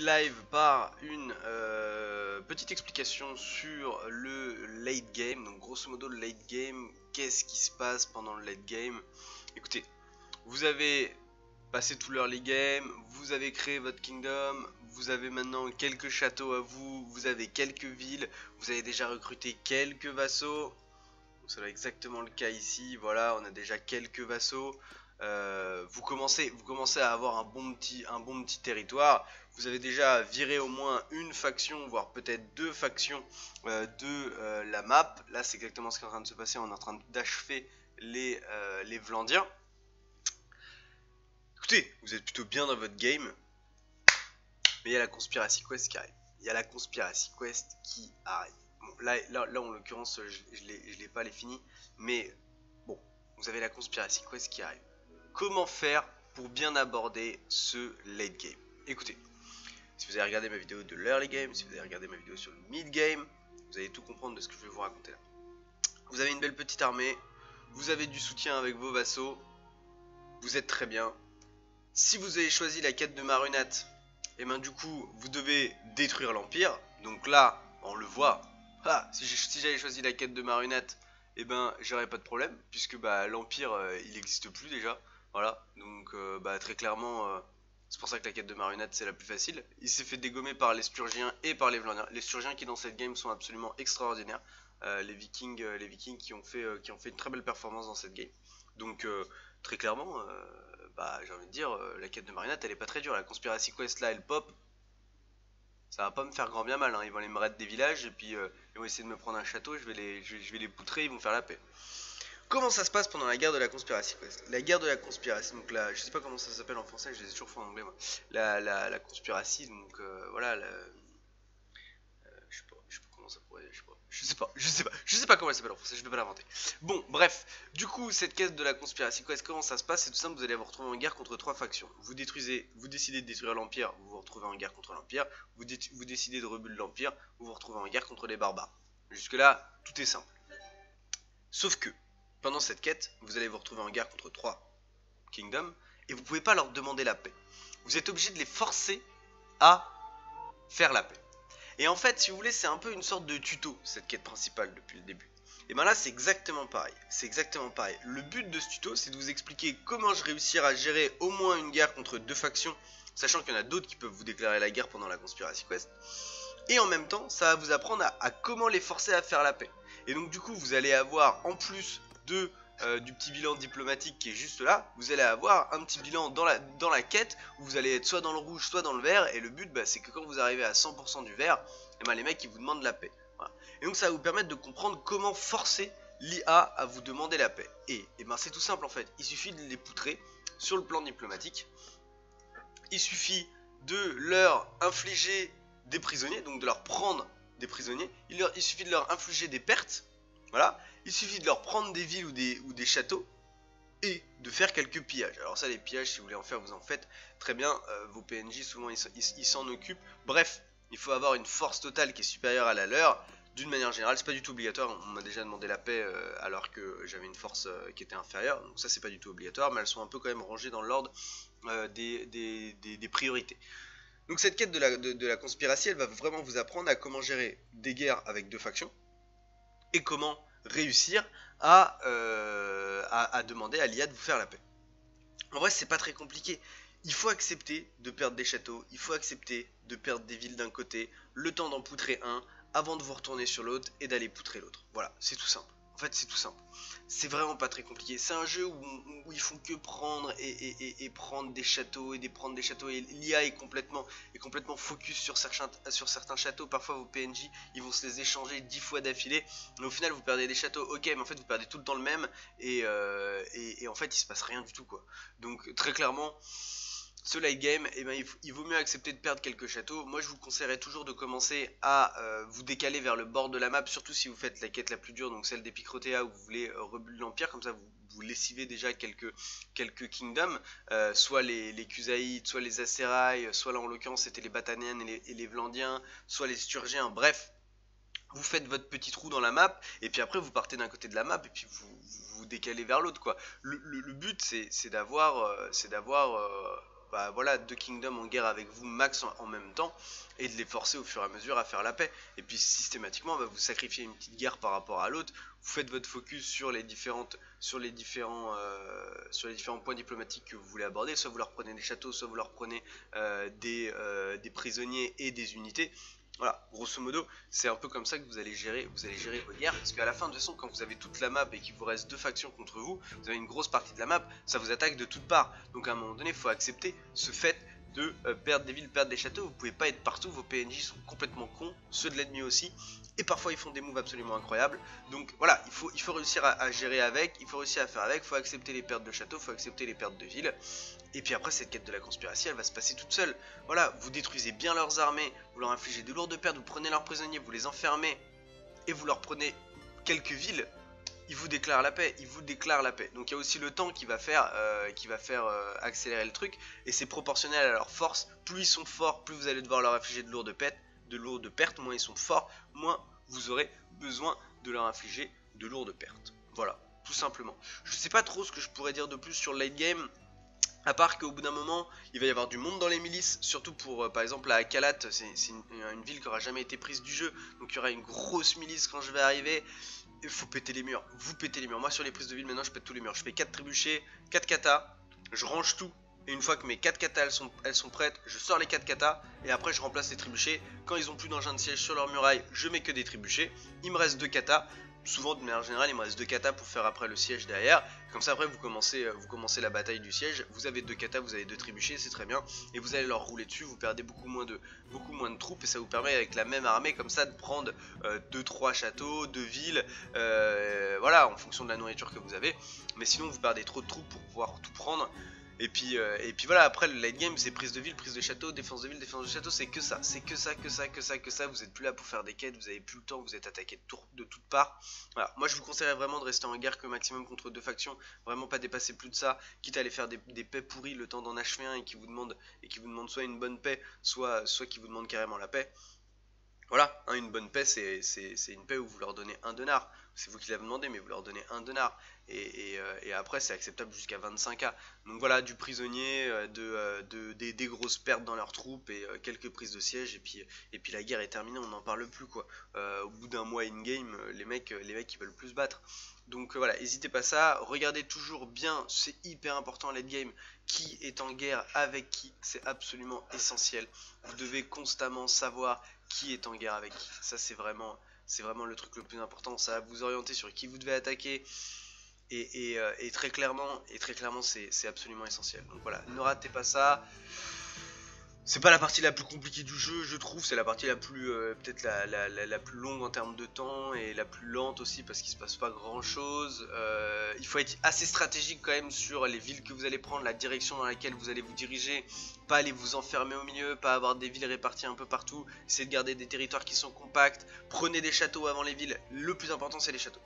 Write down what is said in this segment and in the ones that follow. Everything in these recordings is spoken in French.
live par une petite explication sur le late game. Donc grosso modo le late game, qu'est-ce qui se passe pendant le late game? Écoutez, vous avez passé tout l'early game, vous avez créé votre kingdom, vous avez maintenant quelques châteaux à vous, vous avez quelques villes, vous avez déjà recruté quelques vassaux. C'est exactement le cas ici, voilà, on a déjà quelques vassaux. Vous commencez à avoir un bon petit territoire. Vous avez déjà viré au moins une faction, voire peut-être deux factions de la map. Là, c'est exactement ce qui est en train de se passer. On est en train d'achever les Vlandiens. Écoutez, vous êtes plutôt bien dans votre game. Mais il y a la Conspiracy Quest qui arrive. Il y a la Conspiracy Quest qui arrive. Bon, là en l'occurrence, je l'ai pas les fini. Mais bon, vous avez la Conspiracy Quest qui arrive. Comment faire pour bien aborder ce late game? Écoutez, si vous avez regardé ma vidéo de l'early game, si vous avez regardé ma vidéo sur le mid game, vous allez tout comprendre de ce que je vais vous raconter là. Vous avez une belle petite armée, vous avez du soutien avec vos vassaux, vous êtes très bien. Si vous avez choisi la quête de Marunat, et bien du coup vous devez détruire l'Empire. Donc là, on le voit. Ah, si j'avais choisi la quête de Marunat, et ben j'aurais pas de problème, puisque bah, l'Empire il n'existe plus déjà. Voilà, donc bah, très clairement, c'est pour ça que la quête de Marunat c'est la plus facile. Il s'est fait dégommer par les Spurgiens et par les Vlandiens. Les Spurgiens qui dans cette game sont absolument extraordinaires. Les Vikings qui ont fait une très belle performance dans cette game. Donc très clairement, bah, j'ai envie de dire, la quête de Marunat elle est pas très dure. La Conspiracy Quest là elle pop. Ça va pas me faire grand bien mal, hein. Ils vont aller me raid des villages et puis ils vont essayer de me prendre un château, je vais les poutrer, ils vont faire la paix. Comment ça se passe pendant la guerre de la Conspiracy Quest? La guerre de la Conspiracy, donc là, je sais pas comment ça s'appelle en français, je les ai toujours fait en anglais moi. La Conspiracy, donc voilà, je sais pas comment ça pourrait, je sais pas comment elle s'appelle en français, je vais pas l'inventer. Bon, bref, du coup, cette quête de la Conspiracy Quest, comment ça se passe? C'est tout simple, vous allez vous retrouver en guerre contre trois factions. Vous décidez de détruire l'Empire, vous vous retrouvez en guerre contre l'Empire. Vous décidez de rebuild l'Empire, vous vous retrouvez en guerre contre les barbares. Jusque là, tout est simple. Sauf que, pendant cette quête, vous allez vous retrouver en guerre contre trois kingdoms, et vous pouvez pas leur demander la paix. Vous êtes obligé de les forcer à faire la paix. Et en fait, si vous voulez, c'est un peu une sorte de tuto, cette quête principale depuis le début. Et ben là, c'est exactement pareil. C'est exactement pareil. Le but de ce tuto, c'est de vous expliquer comment je réussir à gérer au moins une guerre contre deux factions, sachant qu'il y en a d'autres qui peuvent vous déclarer la guerre pendant la Conspiracy Quest. Et en même temps, ça va vous apprendre à comment les forcer à faire la paix. Et donc du coup, vous allez avoir, en plus de du petit bilan diplomatique qui est juste là, vous allez avoir un petit bilan dans la quête où vous allez être soit dans le rouge, soit dans le vert. Et le but, bah, c'est que quand vous arrivez à 100% du vert, et ben, les mecs ils vous demandent la paix. Voilà. Et donc ça va vous permettre de comprendre comment forcer l'IA à vous demander la paix. Et ben, c'est tout simple en fait, il suffit de les poutrer sur le plan diplomatique. Il suffit de leur infliger des prisonniers, donc de leur prendre des prisonniers. Il suffit de leur infliger des pertes. Voilà. Il suffit de leur prendre des villes ou des châteaux et de faire quelques pillages. Alors ça, les pillages, si vous voulez en faire, vous en faites. Très bien, vos PNJ, souvent, ils s'en occupent. Bref, il faut avoir une force totale qui est supérieure à la leur. D'une manière générale, c'est pas du tout obligatoire. On m'a déjà demandé la paix alors que j'avais une force qui était inférieure. Donc ça, c'est pas du tout obligatoire, mais elles sont un peu quand même rangées dans l'ordre des priorités. Donc cette quête de la Conspiracy, elle va vraiment vous apprendre à comment gérer des guerres avec deux factions et comment réussir à demander à l'IA de vous faire la paix. En vrai, c'est pas très compliqué. Il faut accepter de perdre des châteaux, il faut accepter de perdre des villes d'un côté, le temps d'en poutrer un, avant de vous retourner sur l'autre et d'aller poutrer l'autre. Voilà, c'est tout simple. En fait, c'est tout simple. C'est vraiment pas très compliqué. C'est un jeu où ils font que prendre et prendre des châteaux et prendre des châteaux. Et l'IA est complètement focus sur certains châteaux. Parfois, vos PNJ, ils vont se les échanger 10 fois d'affilée. Mais au final, vous perdez des châteaux. Ok, mais en fait, vous perdez tout le temps le même. Et en fait, il se passe rien du tout, quoi. Donc, très clairement, ce late game, eh ben, il vaut mieux accepter de perdre quelques châteaux. Moi je vous conseillerais toujours de commencer à vous décaler vers le bord de la map, surtout si vous faites la quête la plus dure, donc celle d'Epicrotea où vous voulez rebuild l'Empire, comme ça vous lessivez déjà quelques kingdoms, soit les Kusaïtes, soit les Aserai, soit là en l'occurrence c'était les Bataniens et les Vlandiens, soit les Sturgiens, bref. Vous faites votre petit trou dans la map, et puis après vous partez d'un côté de la map, et puis vous décalez vers l'autre, quoi. Le but c'est d'avoir bah, voilà, 2 kingdoms en guerre avec vous max en même temps, et de les forcer au fur et à mesure à faire la paix. Et puis systématiquement, bah, vous sacrifiez une petite guerre par rapport à l'autre, vous faites votre focus sur les différents points diplomatiques que vous voulez aborder, soit vous leur prenez des châteaux, soit vous leur prenez des prisonniers et des unités. Voilà, grosso modo, c'est un peu comme ça que vous allez gérer vos guerres, parce qu'à la fin, de toute façon, quand vous avez toute la map et qu'il vous reste 2 factions contre vous, vous avez une grosse partie de la map, ça vous attaque de toutes parts. Donc à un moment donné, il faut accepter ce fait de perdre des villes, perdre des châteaux. Vous pouvez pas être partout, vos PNJ sont complètement cons, ceux de l'ennemi aussi, et parfois ils font des moves absolument incroyables. Donc voilà, il faut réussir à gérer avec, il faut réussir à faire avec, il faut accepter les pertes de châteaux, il faut accepter les pertes de villes. Et puis après, cette quête de la conspiration, elle va se passer toute seule. Voilà, vous détruisez bien leurs armées, vous leur infligez de lourdes pertes, vous prenez leurs prisonniers, vous les enfermez, et vous leur prenez quelques villes. Ils vous déclarent la paix, Donc il y a aussi le temps qui va faire accélérer le truc, et c'est proportionnel à leur force. Plus ils sont forts, plus vous allez devoir leur infliger de lourdes pertes, moins ils sont forts, moins vous aurez besoin de leur infliger de lourdes pertes. Voilà, tout simplement. Je sais pas trop ce que je pourrais dire de plus sur le late game. À part qu'au bout d'un moment, il va y avoir du monde dans les milices, surtout pour, par exemple, à Kalat, c'est une ville qui aura jamais été prise du jeu, donc il y aura une grosse milice quand je vais arriver. Il faut péter les murs, vous pétez les murs. Moi sur les prises de ville maintenant je pète tous les murs. Je fais 4 trébuchets, 4 katas, je range tout. Et une fois que mes 4 katas elles sont prêtes, je sors les 4 katas et après je remplace les trébuchets. Quand ils ont plus d'engin de siège sur leur muraille, je mets que des trébuchets. Il me reste 2 katas. Souvent de manière générale il me reste 2 katas pour faire après le siège derrière. Comme ça après vous commencez la bataille du siège. Vous avez 2 katas, vous avez 2 trébuchets, c'est très bien. Et vous allez leur rouler dessus, vous perdez beaucoup moins de troupes. Et ça vous permet avec la même armée comme ça de prendre 2-3 châteaux, 2 villes. Voilà, en fonction de la nourriture que vous avez. Mais sinon vous perdez trop de troupes pour pouvoir tout prendre. Et puis voilà, après le late game c'est prise de ville, prise de château, défense de ville, défense de château, c'est que ça, vous êtes plus là pour faire des quêtes, vous avez plus le temps, vous êtes attaqué de toutes parts. Voilà, moi je vous conseillerais vraiment de rester en guerre que maximum contre 2 factions, vraiment pas dépasser plus de ça, quitte à aller faire des paix pourries le temps d'en achever un et qui vous demande soit une bonne paix, soit qui vous demande carrément la paix. Voilà, hein, une bonne paix, c'est une paix où vous leur donnez 1 denar. C'est vous qui l'avez demandé, mais vous leur donnez 1 denar. Et après, c'est acceptable jusqu'à 25k. Donc voilà, du prisonnier, des grosses pertes dans leurs troupes et quelques prises de siège. Et puis la guerre est terminée, on n'en parle plus quoi. Au bout d'un mois in-game, les mecs ils veulent plus se battre. Donc voilà, n'hésitez pas à ça. Regardez toujours bien, c'est hyper important late game. Qui est en guerre avec qui, c'est absolument essentiel. Vous devez constamment savoir qui est en guerre avec qui. Ça c'est vraiment le truc le plus important. Ça va vous orienter sur qui vous devez attaquer. Et très clairement c'est absolument essentiel. Donc voilà, ne ratez pas ça. C'est pas la partie la plus compliquée du jeu, je trouve. C'est la partie la plus peut-être la plus longue en termes de temps et la plus lente aussi parce qu'il se passe pas grand chose. Il faut être assez stratégique quand même sur les villes que vous allez prendre, la direction dans laquelle vous allez vous diriger. Pas aller vous enfermer au milieu, pas avoir des villes réparties un peu partout. Essayez de garder des territoires qui sont compacts. Prenez des châteaux avant les villes. Le plus important c'est les châteaux.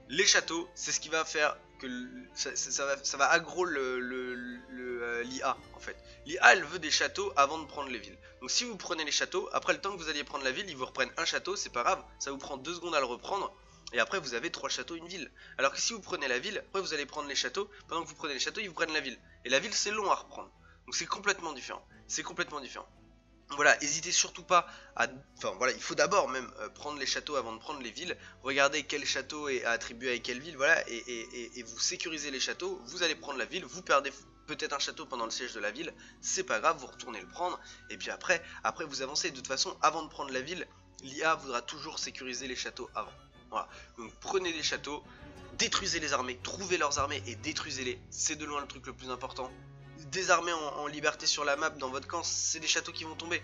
Les châteaux, c'est ce qui va faire que ça va aggro l'IA en fait. L'IA elle veut des châteaux avant de prendre les villes. Donc si vous prenez les châteaux, après le temps que vous alliez prendre la ville, ils vous reprennent un château, c'est pas grave, ça vous prend 2 secondes à le reprendre. Et après vous avez 3 châteaux, une ville. Alors que si vous prenez la ville, après vous allez prendre les châteaux, pendant que vous prenez les châteaux, ils vous prennent la ville. Et la ville c'est long à reprendre. Donc c'est complètement différent. Voilà, n'hésitez surtout pas à... Enfin voilà, il faut d'abord même prendre les châteaux avant de prendre les villes. Regardez quel château est attribué à quelle ville, voilà, et vous sécurisez les châteaux. Vous allez prendre la ville, vous perdez peut-être un château pendant le siège de la ville. C'est pas grave, vous retournez le prendre. Et puis après vous avancez. De toute façon, avant de prendre la ville, l'IA voudra toujours sécuriser les châteaux avant. Voilà, donc prenez des châteaux, détruisez les armées, trouvez leurs armées et détruisez-les. C'est de loin le truc le plus important. Des armées en liberté sur la map dans votre camp, c'est des châteaux qui vont tomber.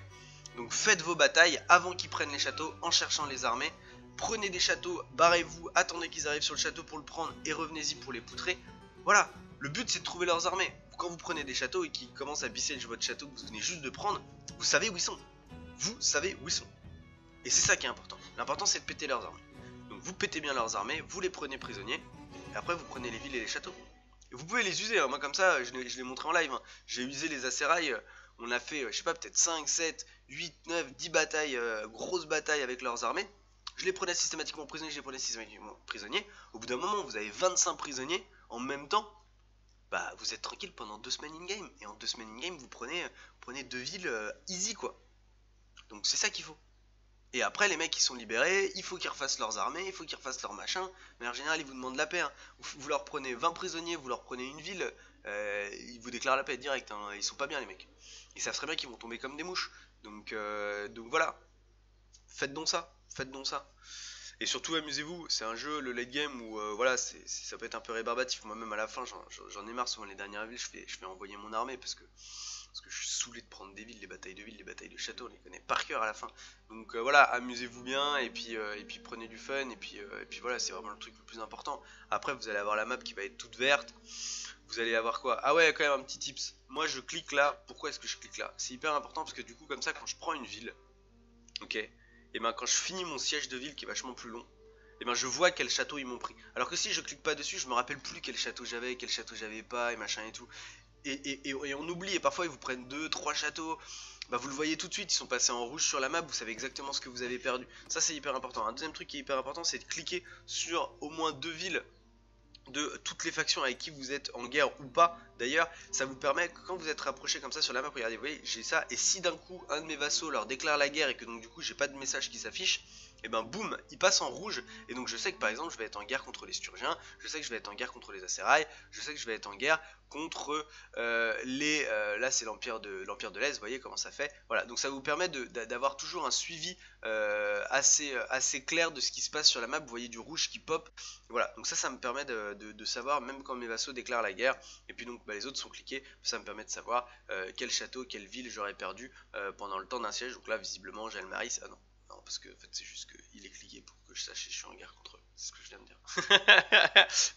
Donc faites vos batailles avant qu'ils prennent les châteaux en cherchant les armées. Prenez des châteaux, barrez-vous, attendez qu'ils arrivent sur le château pour le prendre et revenez-y pour les poutrer. Voilà, le but c'est de trouver leurs armées. Quand vous prenez des châteaux et qu'ils commencent à besiege votre château que vous venez juste de prendre, vous savez où ils sont. Et c'est ça qui est important. L'important c'est de péter leurs armées. Donc vous pétez bien leurs armées, vous les prenez prisonniers, et après vous prenez les villes et les châteaux. Vous pouvez les user, hein. Moi comme ça, je l'ai montré en live, hein. J'ai usé les Aserai, on a fait, je sais pas, peut-être 5, 7, 8, 9, 10 batailles, grosses batailles avec leurs armées. Je les prenais systématiquement prisonniers, Au bout d'un moment, vous avez 25 prisonniers en même temps. bah vous êtes tranquille pendant 2 semaines in-game. Et en 2 semaines in-game, vous prenez 2 villes easy quoi. Donc c'est ça qu'il faut. Et après, les mecs qui sont libérés, il faut qu'ils refassent leurs armées, il faut qu'ils refassent leurs machins. Mais en général, ils vous demandent la paix, hein. Vous leur prenez 20 prisonniers, vous leur prenez une ville, ils vous déclarent la paix direct, hein. Ils sont pas bien, les mecs. Ils savent très bien qu'ils vont tomber comme des mouches. Donc voilà, faites donc ça, faites donc ça. Et surtout, amusez-vous, c'est un jeu, le late game, où voilà, ça peut être un peu rébarbatif. Moi-même, à la fin, j'en ai marre. Souvent, les dernières villes, je fais envoyer mon armée parce que je suis saoulé de prendre des villes, les batailles de château, on les connaît par cœur à la fin. Donc voilà, amusez-vous bien et puis prenez du fun et puis voilà, c'est vraiment le truc le plus important. Après, vous allez avoir la map qui va être toute verte. Vous allez avoir quoi? Ah ouais, quand même un petit tips. Moi, je clique là. Pourquoi est-ce que je clique là? C'est hyper important parce que du coup, comme ça, quand je prends une ville, ok, et ben quand je finis mon siège de ville qui est vachement plus long, et ben je vois quel château ils m'ont pris. Alors que si je clique pas dessus, je me rappelle plus quel château j'avais pas et machin et tout. Et on oublie, et parfois ils vous prennent 2, 3 châteaux, bah vous le voyez tout de suite, ils sont passés en rouge sur la map, vous savez exactement ce que vous avez perdu. Ça c'est hyper important. Un deuxième truc qui est hyper important, c'est de cliquer sur au moins 2 villes de toutes les factions avec qui vous êtes en guerre ou pas. D'ailleurs, ça vous permet que quand vous êtes rapproché comme ça sur la map, regardez, vous voyez, j'ai ça, et si d'un coup un de mes vassaux leur déclare la guerre et que donc du coup j'ai pas de message qui s'affiche, et ben boum, il passe en rouge, et donc je sais que par exemple je vais être en guerre contre les Sturgiens, je sais que je vais être en guerre contre les Acérailles, je sais que je vais être en guerre contre là c'est l'Empire de l'Est, vous voyez comment ça fait. Voilà, donc ça vous permet d'avoir toujours un suivi assez clair de ce qui se passe sur la map. Vous voyez du rouge qui pop. Voilà, donc ça me permet de savoir, même quand mes vassaux déclarent la guerre, et puis donc bah, les autres sont cliqués, ça me permet de savoir quel château, quelle ville j'aurais perdu pendant le temps d'un siège. Donc là, visiblement, j'ai le Maris. Ah non, non, parce que en fait, c'est juste qu'il est cliqué pour que je sache si je suis en guerre contre eux. C'est ce que je viens de dire.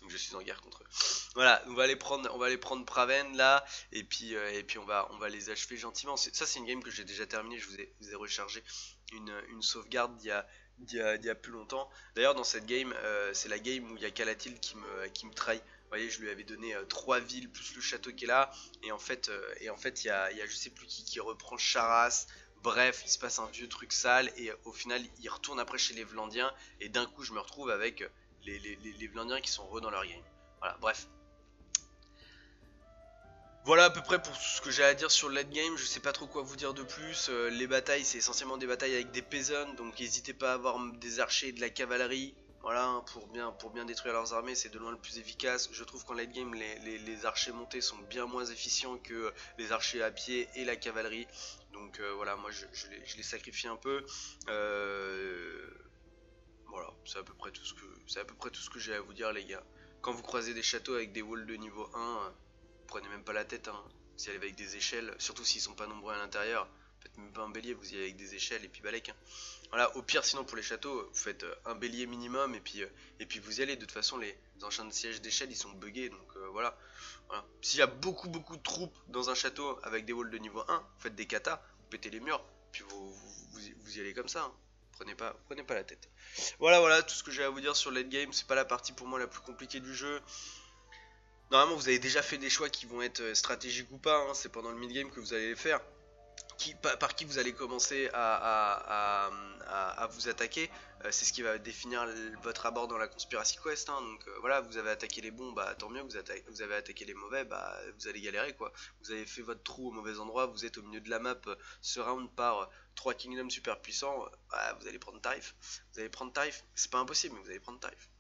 Donc je suis en guerre contre eux. Voilà, on va aller prendre Praven là, et puis on va les achever gentiment. Ça, c'est une game que j'ai déjà terminée. Je vous ai rechargé une sauvegarde d'il y a plus longtemps. D'ailleurs, dans cette game, c'est la game où il y a Calatil qui me trahit. Vous voyez, je lui avais donné 3 villes plus le château qui est là, et en fait, il y a je sais plus qui reprend Charas. Bref, il se passe un vieux truc sale, et au final, il retourne après chez les Vlandiens, et d'un coup, je me retrouve avec les Vlandiens qui sont re dans leur game. Voilà, bref. Voilà à peu près pour tout ce que j'ai à dire sur le late game. Je sais pas trop quoi vous dire de plus. Les batailles, c'est essentiellement des batailles avec des peasants, donc n'hésitez pas à avoir des archers et de la cavalerie. Voilà, hein, pour bien détruire leurs armées, c'est de loin le plus efficace. Je trouve qu'en late game, les archers montés sont bien moins efficients que les archers à pied et la cavalerie. Donc voilà, moi je les sacrifie un peu. Voilà, c'est à peu près tout ce que j'ai à vous dire, les gars. Quand vous croisez des châteaux avec des walls de niveau 1, prenez même pas la tête, hein. Si elle est avec des échelles, surtout s'ils sont pas nombreux à l'intérieur, faites même pas un bélier, vous y allez avec des échelles et puis balèque, hein. Voilà, au pire, sinon pour les châteaux, vous faites un bélier minimum et puis vous y allez. De toute façon, les enchants de siège d'échelle ils sont buggés, donc voilà. Voilà. S'il y a beaucoup de troupes dans un château avec des walls de niveau 1, vous faites des katas, vous pétez les murs, puis vous y allez comme ça, hein. Prenez pas la tête. Voilà tout ce que j'ai à vous dire sur le late game. C'est pas la partie pour moi la plus compliquée du jeu. Normalement, vous avez déjà fait des choix qui vont être stratégiques ou pas, hein. C'est pendant le mid game que vous allez les faire. Par qui vous allez commencer à vous attaquer. C'est ce qui va définir votre abord dans la Conspiracy Quest, hein. Donc voilà, vous avez attaqué les bons, bah tant mieux. Vous avez attaqué les mauvais, bah vous allez galérer quoi. Vous avez fait votre trou au mauvais endroit, vous êtes au milieu de la map, surround par 3 kingdoms super puissants, bah, vous allez prendre tarif. C'est pas impossible, mais vous allez prendre tarif.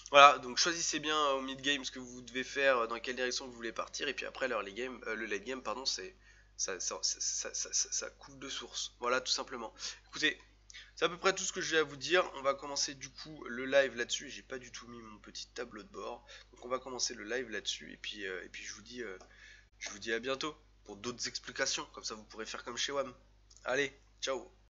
Voilà, donc choisissez bien au mid game ce que vous devez faire, dans quelle direction vous voulez partir, et puis après le late game, pardon, c'est ça coule de source. Voilà, tout simplement. Écoutez, c'est à peu près tout ce que j'ai à vous dire. On va commencer du coup le live là-dessus. J'ai pas du tout mis mon petit tableau de bord. Donc on va commencer le live là-dessus. Et puis je vous dis à bientôt pour d'autres explications. Comme ça vous pourrez faire comme chez WAM. Allez, ciao.